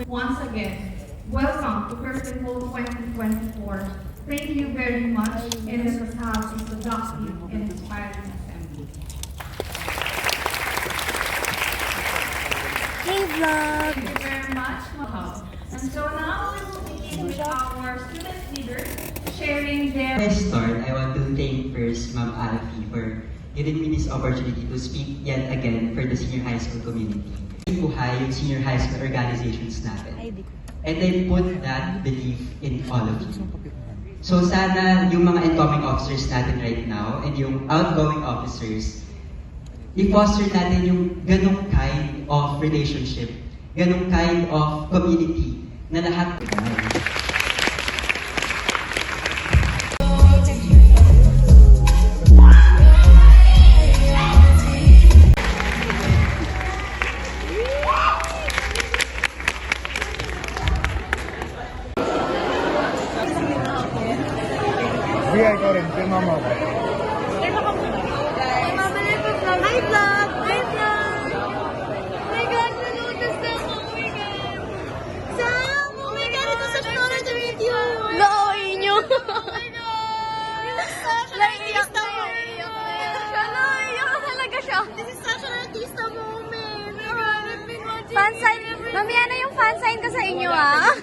Once again, welcome to Festival 2024. Thank you very much, and let us have a productive and inspiring assembly. Hey vlog! Thank you very much, Mahal. And so now we will begin with our student leaders sharing their... Before I start, I want to thank first Ma'am Alfie for giving me this opportunity to speak yet again for the senior high school community. Buhay yung senior high school organizations natin. And I put that belief in all of you. So sana yung mga incoming officers natin right now and yung outgoing officers, i-foster natin yung ganong kind of relationship, ganong kind of community na lahat. Bigay ko rin, kay mama ko. Hi vlog! Hi vlog! Oh my God, nanonood na ako! Oh my God! Sam! Oh my God, ito sa honor to meet you! Looy nyo! Oh my God! This is such an artista moment! Naiyak na talaga siya! This is such an artista moment! Oh my God, I've been watching fan sign! Mamaya na yung fan sign ko sa inyo ah!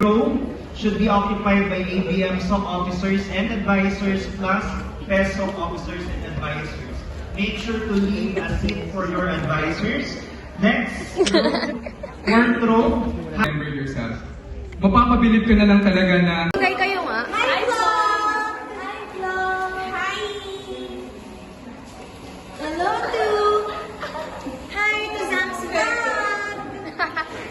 Row should be occupied by ABM SOC officers and advisors plus PESOC officers and advisors. Make sure to leave a seat for your advisors. Next, fourth row. Remember yourself. Mapapabilib ka na lang talaga na Try kayo nga. Hi vlog! Hi vlog! Hi! Hello to... Hi to Zam's vlog!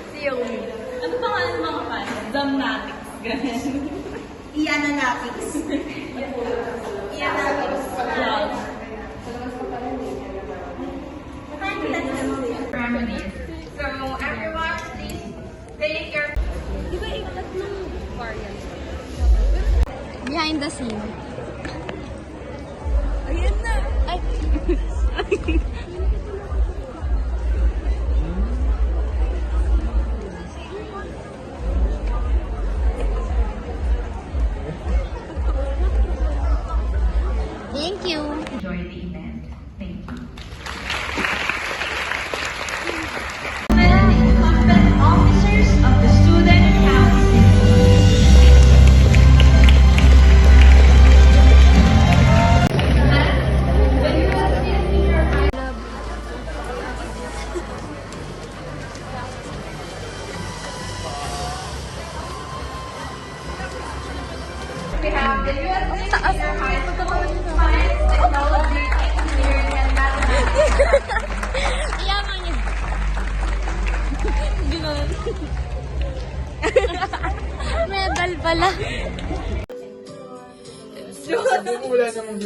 Si Yomi. Ano pangalan ng mga fans? Damnatics. Ganun. Iyananatics. Iyananatics. Vlog. ceremonies. So everyone, please take your... Di ba yung tatlong variants? Behind the scene. Ayan na! Ay! Thank you! Enjoy the event. Thank you. Incumbent officers of the student council. We have the USD Senior High School Science, Technology, Engineering, and Mathematics. Yaman niya. Gano'n. Medal pala. Wala namang